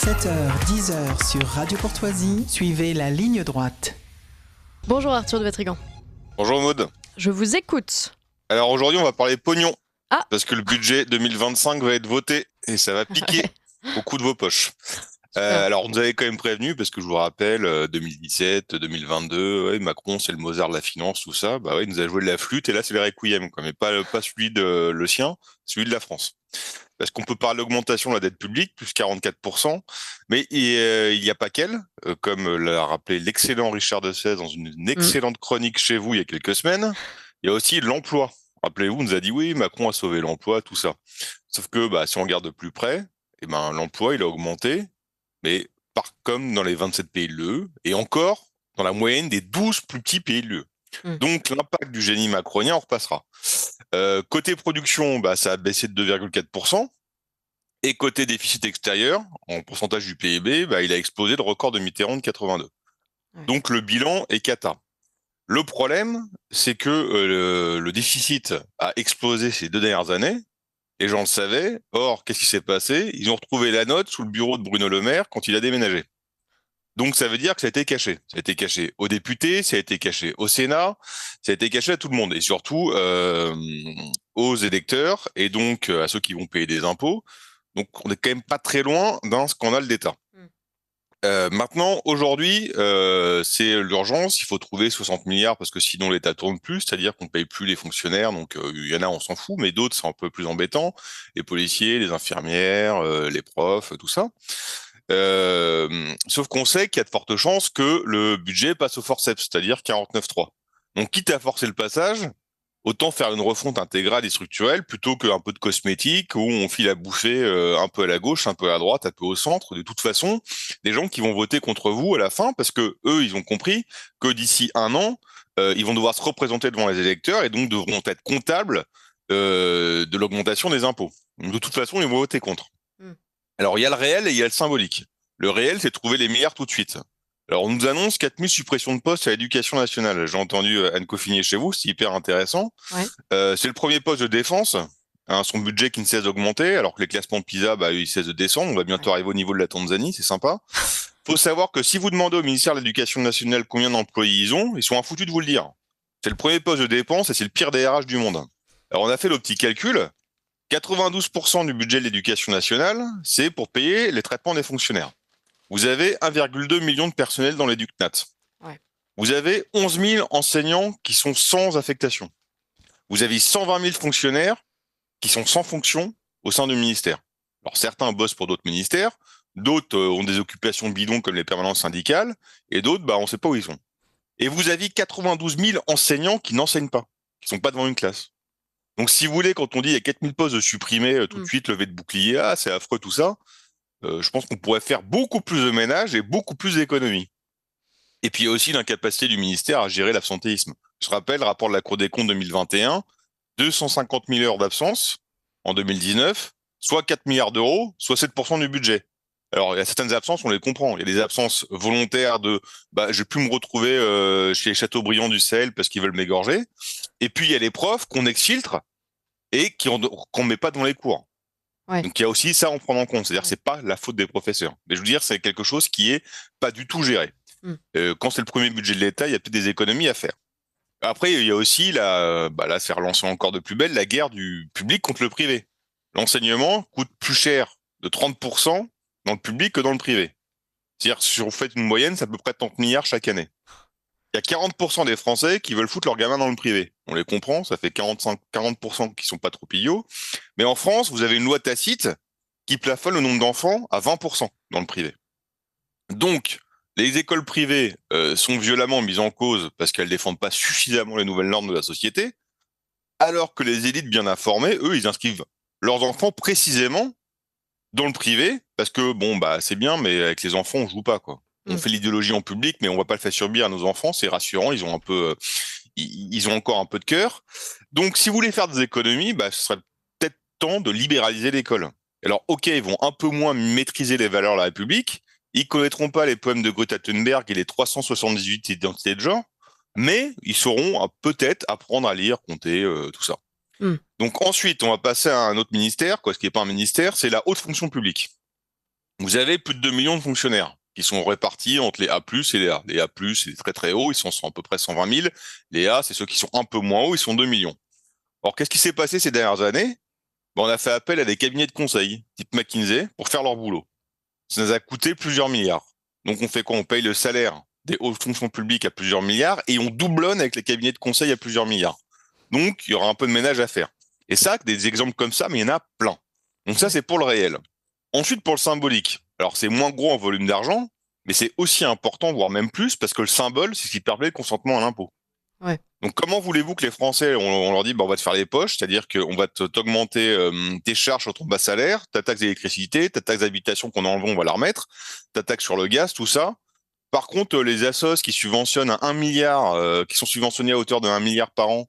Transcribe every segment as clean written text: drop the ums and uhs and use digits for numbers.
7h-10h sur Radio Courtoisie, suivez la ligne droite. Bonjour Arthur de Vatrigan. Bonjour Maud. Je vous écoute. Alors aujourd'hui on va parler pognon. Ah. Parce que le budget 2025 va être voté et ça va piquer beaucoup de vos poches. Alors on nous avait quand même prévenu parce que je vous rappelle 2017, 2022, ouais, Macron c'est le Mozart de la finance, tout ça. Bah ouais, il nous a joué de la flûte et là c'est le requiem quoi, mais pas celui de le sien, celui de la France. Parce qu'on peut parler d'augmentation de la dette publique, plus 44%, mais il n'y a pas qu'elle, comme l'a rappelé l'excellent Richard de Sèze dans une excellente chronique chez vous il y a quelques semaines, il y a aussi l'emploi. Rappelez-vous, on nous a dit oui, Macron a sauvé l'emploi, tout ça. Sauf que si on regarde de plus près, l'emploi il a augmenté, mais comme dans les 27 pays de l'UE, et encore dans la moyenne des 12 plus petits pays de l'UE. Donc l'impact du génie macronien, on repassera. Côté production, ça a baissé de 2,4%. Et côté déficit extérieur, en pourcentage du PIB, il a explosé le record de Mitterrand de 82. Ouais. Donc le bilan est cata. Le problème, c'est que le déficit a explosé ces 2 dernières années, les gens le savaient. Or, qu'est-ce qui s'est passé? Ils ont retrouvé la note sous le bureau de Bruno Le Maire quand il a déménagé. Donc ça veut dire que ça a été caché. Ça a été caché aux députés, ça a été caché au Sénat, ça a été caché à tout le monde, et surtout aux électeurs, et donc à ceux qui vont payer des impôts. Donc on n'est quand même pas très loin d'un scandale d'État. Maintenant, aujourd'hui, c'est l'urgence, il faut trouver 60 milliards parce que sinon l'État tourne plus, c'est-à-dire qu'on ne paye plus les fonctionnaires, donc il y en a, on s'en fout, mais d'autres, c'est un peu plus embêtant, les policiers, les infirmières, les profs, tout ça. Sauf qu'on sait qu'il y a de fortes chances que le budget passe au forceps, c'est-à-dire 49.3. Donc quitte à forcer le passage, autant faire une refonte intégrale et structurelle plutôt qu'un peu de cosmétique où on file à bouffer un peu à la gauche, un peu à la droite, un peu au centre. De toute façon, des gens qui vont voter contre vous à la fin parce que eux, ils ont compris que d'ici 1 an, ils vont devoir se représenter devant les électeurs et donc devront être comptables de l'augmentation des impôts. Donc, de toute façon, ils vont voter contre. Alors, il y a le réel et il y a le symbolique. Le réel, c'est trouver les milliards tout de suite. Alors, on nous annonce 4000 suppressions de postes à l'éducation nationale. J'ai entendu Anne Coffinier chez vous, c'est hyper intéressant. Ouais. C'est le premier poste de défense, son budget qui ne cesse d'augmenter, alors que les classements de PISA, ils cessent de descendre. On va bientôt arriver au niveau de la Tanzanie, c'est sympa. Faut savoir que si vous demandez au ministère de l'Éducation nationale combien d'employés ils sont infoutus de vous le dire. C'est le premier poste de dépense et c'est le pire DRH du monde. Alors, on a fait le petit calcul. 92% du budget de l'éducation nationale, c'est pour payer les traitements des fonctionnaires. Vous avez 1,2 million de personnels dans l'éducnat. Ouais. Vous avez 11 000 enseignants qui sont sans affectation. Vous avez 120 000 fonctionnaires qui sont sans fonction au sein du ministère. Alors certains bossent pour d'autres ministères, d'autres ont des occupations bidons comme les permanences syndicales, et d'autres, on ne sait pas où ils sont. Et vous avez 92 000 enseignants qui n'enseignent pas, qui ne sont pas devant une classe. Donc si vous voulez, quand on dit il y a 4000 postes de supprimés, tout de suite, levé de bouclier, c'est affreux tout ça, je pense qu'on pourrait faire beaucoup plus de ménage et beaucoup plus d'économies. Et puis il y a aussi l'incapacité du ministère à gérer l'absentéisme. Je rappelle, le rapport de la Cour des comptes 2021, 250 000 heures d'absence en 2019, soit 4 milliards d'euros, soit 7% du budget. Alors il y a certaines absences, on les comprend. Il y a des absences volontaires de je vais plus me retrouver chez les Chateaubriand du Sahel parce qu'ils veulent m'égorger. Et puis il y a les profs qu'on exfiltre et qu'on met pas devant les cours. Ouais. Donc il y a aussi ça à en prendre en compte, c'est-à-dire que c'est pas la faute des professeurs. Mais je veux dire, c'est quelque chose qui est pas du tout géré. Quand c'est le premier budget de l'État, il y a peut-être des économies à faire. Après, il y a aussi là c'est relancé encore de plus belle, la guerre du public contre le privé. L'enseignement coûte plus cher de 30% dans le public que dans le privé. C'est-à-dire, si on fait une moyenne, c'est à peu près 30 milliards chaque année. Il y a 40% des Français qui veulent foutre leurs gamins dans le privé. On les comprend, ça fait 40% qui sont pas trop idiots. Mais en France, vous avez une loi tacite qui plafonne le nombre d'enfants à 20% dans le privé. Donc, les écoles privées sont violemment mises en cause parce qu'elles défendent pas suffisamment les nouvelles normes de la société, alors que les élites bien informées, eux, ils inscrivent leurs enfants précisément dans le privé, parce que c'est bien, mais avec les enfants, on joue pas, quoi. On fait l'idéologie en public, mais on va pas le faire subir à nos enfants. C'est rassurant. Ils ont ils ont encore un peu de cœur. Donc, si vous voulez faire des économies, ce serait peut-être temps de libéraliser l'école. Alors, ok, ils vont un peu moins maîtriser les valeurs de la République. Ils connaîtront pas les poèmes de Greta Thunberg et les 378 identités de genre, mais ils sauront peut-être apprendre à lire, compter, tout ça. Donc ensuite, on va passer à un autre ministère, ce qui n'est pas un ministère, c'est la haute fonction publique. Vous avez plus de 2 millions de fonctionnaires qui sont répartis entre les A+, et les A. Les A+, c'est très très haut, ils sont à peu près 120 000. Les A, c'est ceux qui sont un peu moins hauts, ils sont 2 millions. Alors, qu'est-ce qui s'est passé ces dernières années? On a fait appel à des cabinets de conseil, type McKinsey, pour faire leur boulot. Ça nous a coûté plusieurs milliards. Donc, on fait quoi? On paye le salaire des hautes fonctions publiques à plusieurs milliards et on doublonne avec les cabinets de conseil à plusieurs milliards. Donc, il y aura un peu de ménage à faire. Et ça, des exemples comme ça, mais il y en a plein. Donc ça, c'est pour le réel. Ensuite, pour le symbolique. Alors, c'est moins gros en volume d'argent, mais c'est aussi important, voire même plus, parce que le symbole, c'est ce qui permet le consentement à l'impôt. Ouais. Donc, comment voulez-vous que les Français, on leur dit, on va te faire les poches, c'est-à-dire qu'on va t'augmenter tes charges sur ton bas salaire, ta taxe d'électricité, ta taxe d'habitation qu'on a enlevée, on va la remettre, ta taxe sur le gaz, tout ça. Par contre, les assos qui subventionnent à 1 milliard, qui sont subventionnés à hauteur de 1 milliard par an,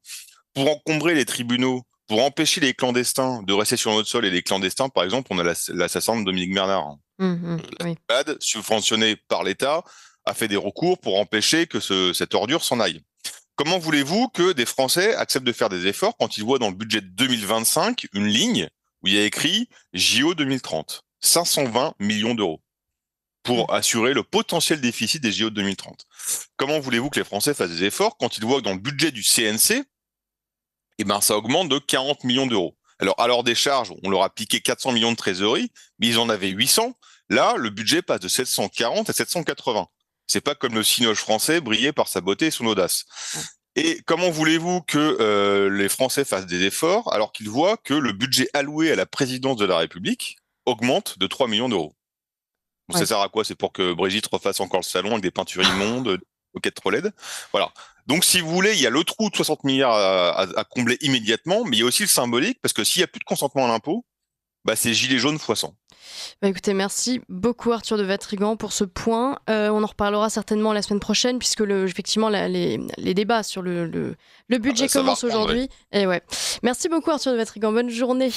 pour encombrer les tribunaux, pour empêcher les clandestins de rester sur notre sol, et les clandestins, par exemple, on a l'assassin de Dominique Bernard. Oui. L'AD, subventionné par l'État, a fait des recours pour empêcher que cette ordure s'en aille. Comment voulez-vous que des Français acceptent de faire des efforts quand ils voient dans le budget de 2025 une ligne où il y a écrit JO 2030, 520 millions d'euros pour assurer le potentiel déficit des JO de 2030. Comment voulez-vous que les Français fassent des efforts quand ils voient que dans le budget du CNC, ça augmente de 40 millions d'euros. Alors, à leur décharge, on leur a piqué 400 millions de trésorerie, mais ils en avaient 800. Là, le budget passe de 740 à 780. C'est pas comme le cinoche français brillait par sa beauté et son audace. Et comment voulez-vous que les Français fassent des efforts alors qu'ils voient que le budget alloué à la présidence de la République augmente de 3 millions d'euros? Ça sert à quoi? C'est pour que Brigitte refasse encore le salon avec des peintures immondes, des moquettes trop laides. Voilà. Donc, si vous voulez, il y a le trou de 60 milliards à combler immédiatement, mais il y a aussi le symbolique, parce que s'il n'y a plus de consentement à l'impôt, c'est gilet jaune fois 100. Écoutez, merci beaucoup Arthur de Vatrigan pour ce point. On en reparlera certainement la semaine prochaine, puisque effectivement les débats sur le budget commencent aujourd'hui. Et ouais. Merci beaucoup Arthur de Vatrigan, bonne journée.